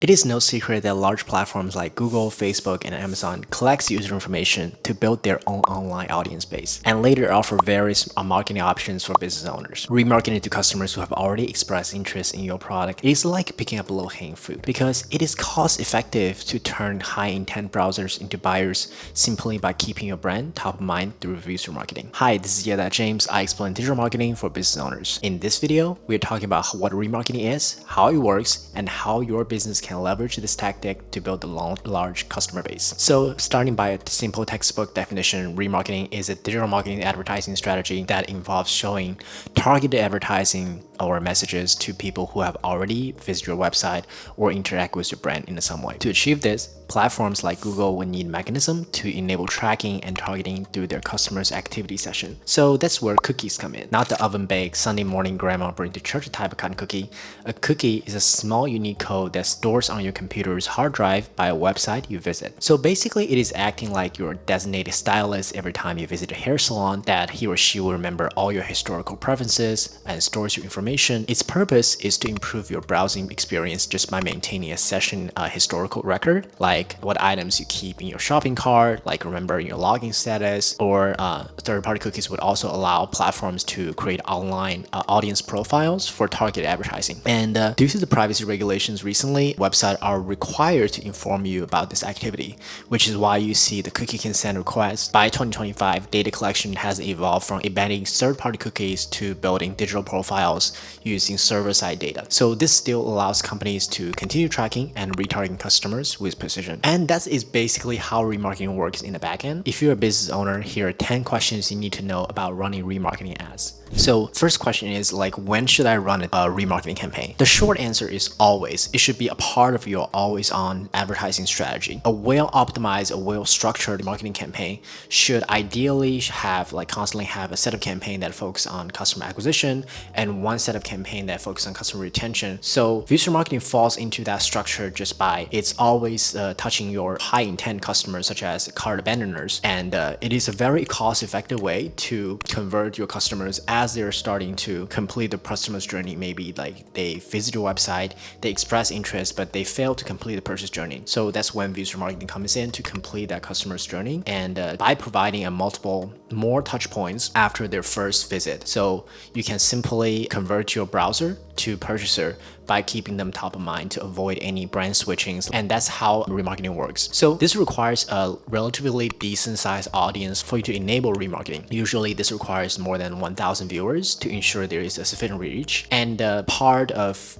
It is no secret that large platforms like Google, Facebook, and Amazon collects user information to build their own online audience base and later offer various marketing options for business owners. Remarketing to customers who have already expressed interest in your product is like picking up low-hanging fruit because it is cost-effective to turn high-intent browsers into buyers simply by keeping your brand top of mind through user marketing. Hi, this is Yeda James. I explain digital marketing for business owners. In this video, we're talking about what remarketing is, how it works, and how your business can leverage this tactic to build a large customer base. So starting by a simple textbook definition, remarketing is a digital marketing advertising strategy that involves showing targeted advertising or messages to people who have already visited your website or interact with your brand in some way. To achieve this, platforms like Google will need mechanism to enable tracking and targeting through their customers' activity session. So that's where cookies come in. Not the oven-baked Sunday morning grandma bring to church type of kind of cookie. A cookie is a small unique code that stores on your computer's hard drive by a website you visit. So basically, it is acting like your designated stylist every time you visit a hair salon, that he or she will remember all your historical preferences and stores your information. Its purpose is to improve your browsing experience just by maintaining a session historical record, like what items you keep in your shopping cart, like remembering your login status, or third-party cookies would also allow platforms to create online audience profiles for targeted advertising. And due to the privacy regulations recently, websites are required to inform you about this activity, which is why you see the cookie consent request. By 2025, data collection has evolved from banning third-party cookies to building digital profiles using server-side data. So this still allows companies to continue tracking and retargeting customers with precision. And that is basically how remarketing works in the backend. If you're a business owner, here are 10 questions you need to know about running remarketing ads. So first question is like, when should I run a remarketing campaign? The short answer is always. It should be a part of your always on advertising strategy. A well-optimized, a well-structured marketing campaign should ideally constantly have a set of campaign that focus on customer acquisition and one set of campaign that focus on customer retention. So user marketing falls into that structure just by it's always touching your high intent customers such as cart abandoners. And it is a very cost-effective way to convert your customers as they're starting to complete the customer's journey. Maybe like they visit your website, they express interest, but they fail to complete the purchase journey. So that's when user marketing comes in to complete that customer's journey, and by providing a multiple more touch points after their first visit. So you can simply convert your browser to purchaser by keeping them top of mind to avoid any brand switchings. And that's how remarketing works. So this requires a relatively decent sized audience for you to enable remarketing. Usually this requires more than 1,000 viewers to ensure there is a sufficient reach. And part of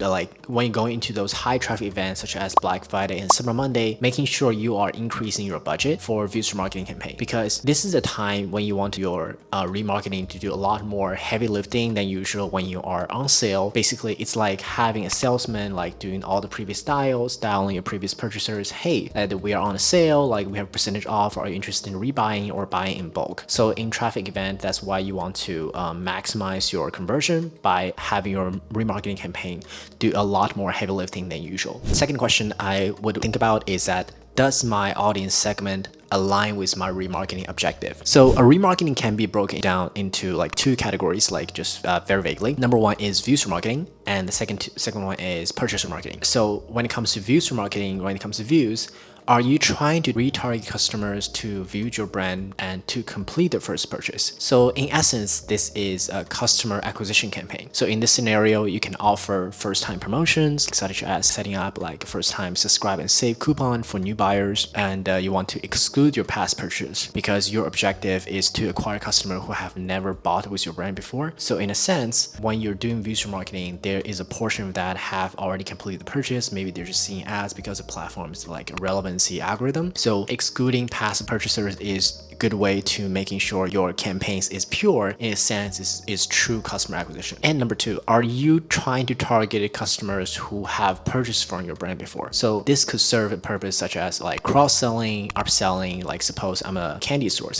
when you're going into those high traffic events such as Black Friday and Cyber Monday, making sure you are increasing your budget for user marketing campaign, because this is a time when you want your remarketing to do a lot more heavy lifting than usual when you are on sale. Basically, it's like having a salesman doing all the previous styles, dialing your previous purchasers, hey, we are on a sale, we have a percentage off, are you interested in rebuying or buying in bulk? So in traffic event, that's why you want to maximize your conversion by having your remarketing campaign do a lot more heavy lifting than usual. The second question I would think about is that, does my audience segment align with my remarketing objective? So a remarketing can be broken down into two categories, just very vaguely. Number one is views remarketing, and the second one is purchase remarketing. So when it comes to views remarketing, when it comes to views, are you trying to retarget customers to view your brand and to complete their first purchase? So in essence, this is a customer acquisition campaign. So in this scenario, you can offer first-time promotions, such as setting up a first-time subscribe and save coupon for new buyers, and you want to exclude your past purchase because your objective is to acquire customers who have never bought with your brand before. So in a sense, when you're doing views remarketing, there is a portion of that have already completed the purchase. Maybe they're just seeing ads because the platform is a relevant algorithm. So excluding past purchasers is a good way to making sure your campaigns is pure, in a sense is true customer acquisition. And number two, are you trying to target customers who have purchased from your brand before? So this could serve a purpose such as cross-selling, upselling. Suppose I'm a candy store,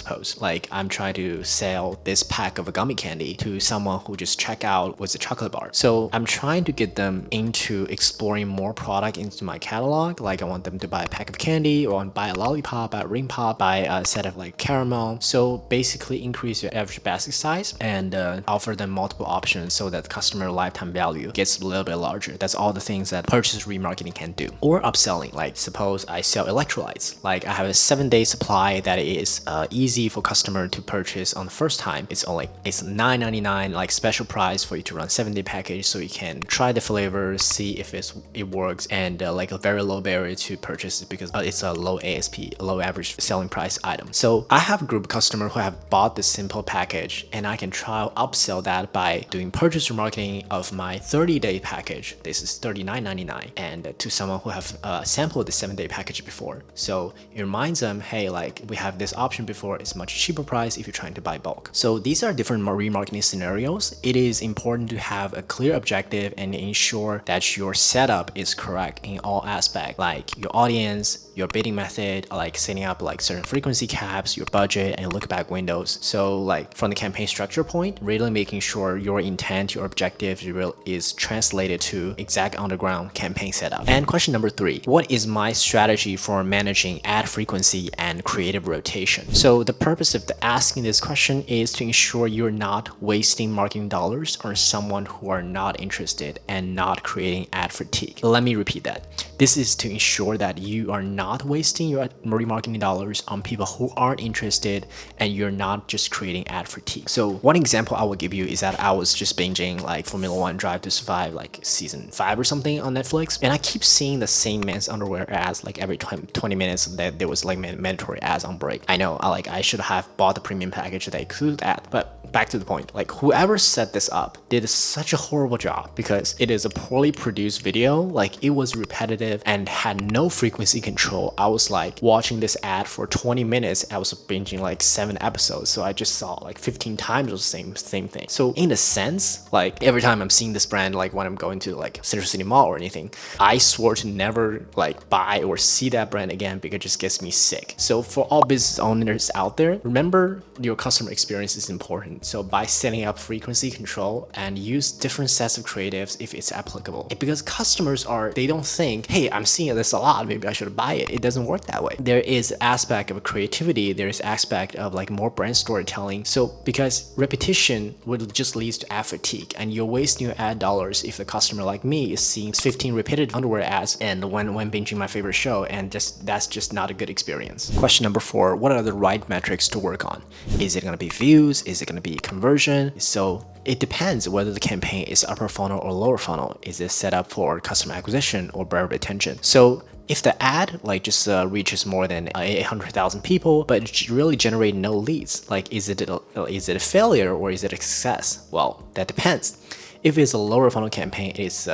I'm trying to sell this pack of a gummy candy to someone who just checked out with a chocolate bar. So I'm trying to get them into exploring more product into my catalog. I want them to buy a pack of candy, or buy a lollipop, buy a ring pop, buy a set of caramel. So basically increase your average basket size and offer them multiple options so that customer lifetime value gets a little bit larger. That's all the things that purchase remarketing can do. Or upselling, like suppose I sell electrolytes. Like I have a 7-day supply that is easy for customer to purchase on the first time. It's $9.99, like special price for you to run 7-day package so you can try the flavor, see if it works, and like a very low barrier to purchase because it's a low ASP, low average selling price item. So I have a group of customers who have bought this simple package, and I can try to upsell that by doing purchase remarketing of my 30-day package. This is $39.99, and to someone who have sampled the 7-day package before. So it reminds them, hey, like we have this option before, it's much cheaper price if you're trying to buy bulk. So these are different remarketing scenarios. It is important to have a clear objective and ensure that your setup is correct in all aspects, like your audience, your bidding method, like setting up like certain frequency caps, your budget, and look back windows. So like from the campaign structure point, really making sure your intent, your objective is translated to exact underground campaign setup. And question number 3, what is my strategy for managing ad frequency and creative rotation? So the purpose of asking this question is to ensure you're not wasting marketing dollars on someone who are not interested and not creating ad fatigue. Let me repeat that. This is to ensure that you are not wasting your remarketing dollars on people who aren't interested and you're not just creating ad fatigue. So one example I will give you is that I was just binging like Formula 1 Drive to Survive, like season 5 or something on Netflix, and I keep seeing the same men's underwear ads like every 20 minutes that there was like mandatory ads on break. I know I should have bought the premium package that includes that, but back to the point, like whoever set this up did such a horrible job because it is a poorly produced video. Like it was repetitive and had no frequency control. I was like watching this ad for 20 minutes. I was binging like 7 episodes. So I just saw like 15 times the same thing. So in a sense, like every time I'm seeing this brand, like when I'm going to like Central City Mall or anything, I swore to never like buy or see that brand again because it just gets me sick. So for all business owners out there, remember your customer experience is important. So by setting up frequency control and use different sets of creatives if it's applicable. Because customers they don't think, hey, I'm seeing this a lot, maybe I should buy it. It doesn't work that way. There is aspect of creativity, there's aspect of like more brand storytelling. So because repetition would just lead to ad fatigue and you're wasting your ad dollars if the customer like me is seeing 15 repeated underwear ads and when binging my favorite show, and that's just not a good experience. Question number 4, what are the right metrics to work on? Is it going to be views? Is it going to be conversion? So it depends whether the campaign is upper funnel or lower funnel. Is it set up for customer acquisition or brand retention? So if the ad like just reaches more than 800,000 people, but it really generate no leads, like is it a failure or is it a success? Well, that depends. If it's a lower funnel campaign, it's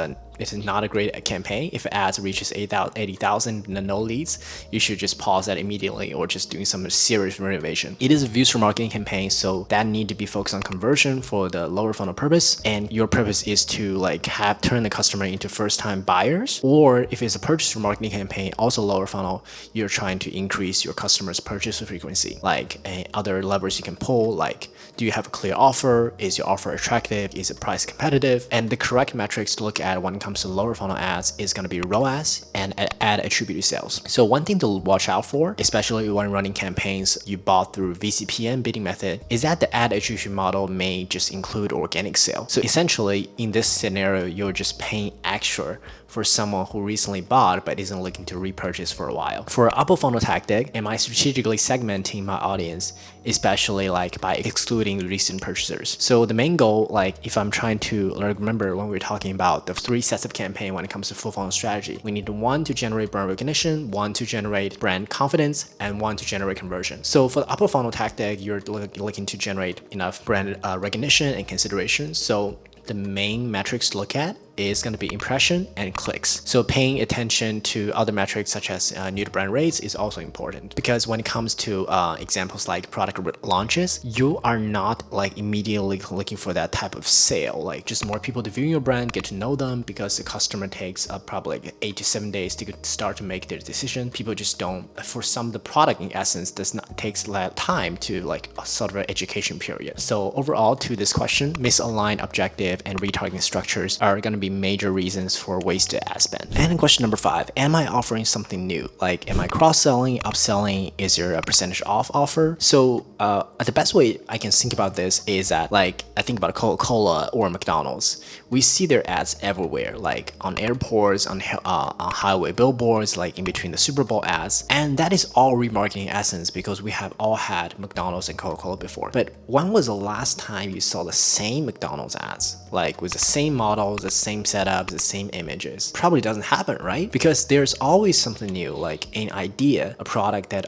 not a great campaign. If ads reaches 80,000 no leads, you should just pause that immediately or just doing some serious renovation. It is a views remarketing campaign, so that need to be focused on conversion for the lower funnel purpose. And your purpose is to like turn the customer into first-time buyers. Or if it's a purchase remarketing campaign, also lower funnel, you're trying to increase your customers' purchase frequency. Like other levers you can pull, like do you have a clear offer? Is your offer attractive? Is it price competitive? And the correct metrics to look at when it comes to lower funnel ads is going to be ROAS and ad attributed sales. So one thing to watch out for, especially when running campaigns you bought through VCPN bidding method, is that the ad attribution model may just include organic sale. So essentially in this scenario, you're just paying extra for someone who recently bought but isn't looking to repurchase for a while. For upper funnel tactic, am I strategically segmenting my audience, especially like by excluding recent purchasers? So the main goal, like if I'm trying to remember when we were talking about the 3 sets of campaign when it comes to full funnel strategy, we need 1 to generate brand recognition, 1 to generate brand confidence, and 1 to generate conversion. So for the upper funnel tactic, you're looking to generate enough brand recognition and consideration. So the main metrics to look at is going to be impression and clicks. So paying attention to other metrics such as new to brand rates is also important, because when it comes to examples like product launches, you are not like immediately looking for that type of sale, like just more people to view your brand, get to know them, because the customer takes probably like 8 to 7 days to start to make their decision. People just don't, for some, the product in essence takes that time to like a sort of an education period. So overall to this question, misaligned objective and retargeting structures are going to be be major reasons for wasted ad spend. And question number 5, am I offering something new? Like, am I cross-selling, upselling? Is there a percentage off offer? So the best way I can think about this is that, like, I think about Coca-Cola or McDonald's. We see their ads everywhere, like on airports, on highway billboards, like in between the Super Bowl ads. And that is all remarketing in essence, because we have all had McDonald's and Coca-Cola before. But when was the last time you saw the same McDonald's ads? Like with the same models, the same setups, the same images? Probably doesn't happen, right? Because there's always something new, like an idea, a product that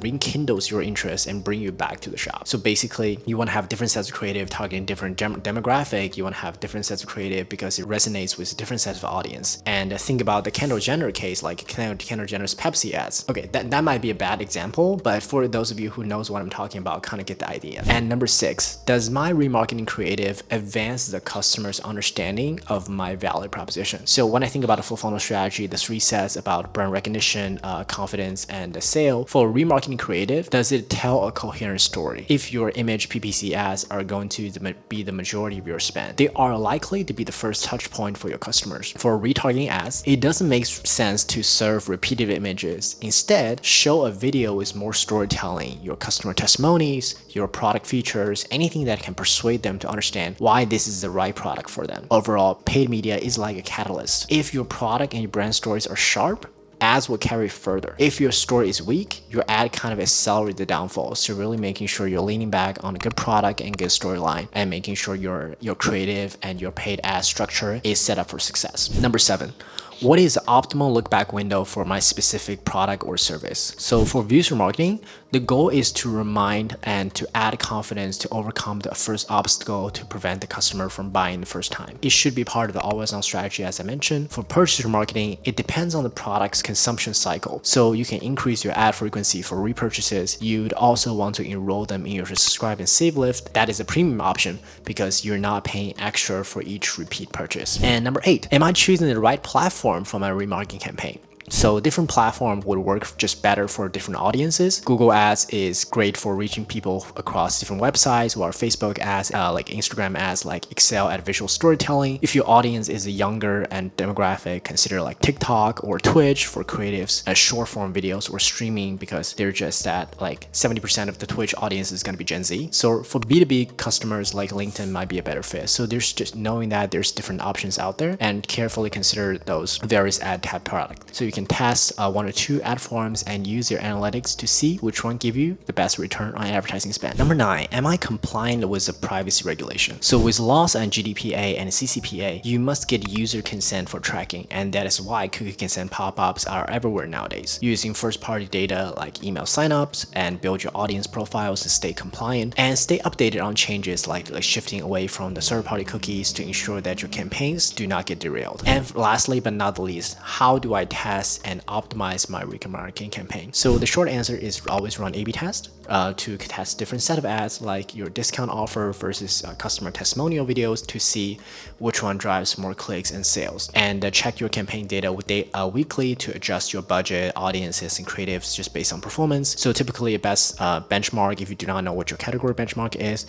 rekindles your interest and bring you back to the shop. So basically, you want to have different sets of creative targeting different demographic. You want to have different sets of creative because it resonates with different sets of audience. And think about the Kendall Jenner case, like Kendall Jenner's Pepsi ads. Okay, that might be a bad example, but for those of you who knows what I'm talking about, kind of get the idea. And number 6, does my remarketing creative advance the customer's understanding of my value proposition? So when I think about a full funnel strategy, the 3 sets about brand recognition, confidence, and the sale, for remarketing creative, does it tell a coherent story? If your image PPC ads are going to be the majority of your spend, they are likely to be the first touch point for your customers. For retargeting ads, it doesn't make sense to serve repeated images. Instead, show a video with more storytelling, your customer testimonies, your product features, anything that can persuade them to understand why this is the right product for them. Overall, paid media is like a catalyst. If your product and your brand stories are sharp, ads will carry further. If your story is weak, your ad kind of accelerates the downfall. So really making sure you're leaning back on a good product and good storyline, and making sure your creative and your paid ad structure is set up for success. Number 7, what is the optimal look back window for my specific product or service? So for views remarketing, the goal is to remind and to add confidence to overcome the first obstacle to prevent the customer from buying the first time. It should be part of the always on strategy, as I mentioned. For purchase remarketing, it depends on the product's consumption cycle. So you can increase your ad frequency for repurchases. You'd also want to enroll them in your subscribe and save list. That is a premium option because you're not paying extra for each repeat purchase. And number 8, am I choosing the right platform for my remarketing campaign? So different platform would work just better for different audiences. Google Ads is great for reaching people across different websites, while Facebook ads, like Instagram ads, like excel at visual storytelling. If your audience is a younger and demographic, consider like TikTok or Twitch for creatives, short form videos, or streaming, because they're just that like 70% of the Twitch audience is going to be Gen Z. So for B2B customers, like LinkedIn might be a better fit. So there's just knowing that there's different options out there, and carefully consider those various ad type products. So you can test 1 or 2 ad forms and use your analytics to see which one give you the best return on advertising spend. Number 9, am I compliant with the privacy regulation? So with laws and GDPR and CCPA, you must get user consent for tracking, and that is why cookie consent pop-ups are everywhere nowadays. Using first-party data like email signups and build your audience profiles to stay compliant and stay updated on changes like shifting away from the third-party cookies to ensure that your campaigns do not get derailed. And lastly but not the least, how do I test and optimize my remarketing campaign? So the short answer is always run A/B test to test different set of ads, like your discount offer versus customer testimonial videos, to see which one drives more clicks and sales. And check your campaign data weekly to adjust your budget, audiences, and creatives just based on performance. So typically a best benchmark, if you do not know what your category benchmark is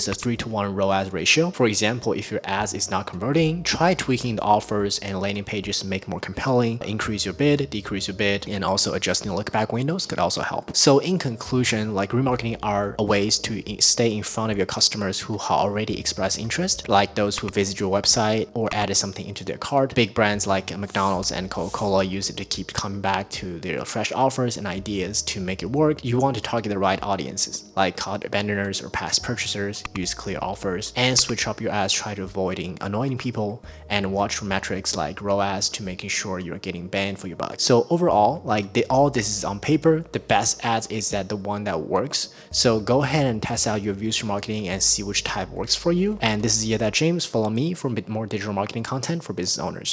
a 3-to-1 ROAS ratio. For example, if your ads is not converting, try tweaking the offers and landing pages to make more compelling, increase your bid, decrease your bid, and also adjusting the look back windows could also help. So in conclusion, like remarketing are ways to stay in front of your customers who have already expressed interest, like those who visit your website or added something into their cart. Big brands like McDonald's and Coca-Cola use it to keep coming back to their fresh offers and ideas to make it work. You want to target the right audiences, like cart abandoners or past purchasers. Use clear offers and switch up your ads. Try to avoiding annoying people, and watch for metrics like ROAS to making sure you're getting bang for your buck. So overall, like all this is on paper, the best ads is that the one that works. So go ahead and test out your views remarketing and see which type works for you. And this is James. Follow me for a bit more digital marketing content for business owners.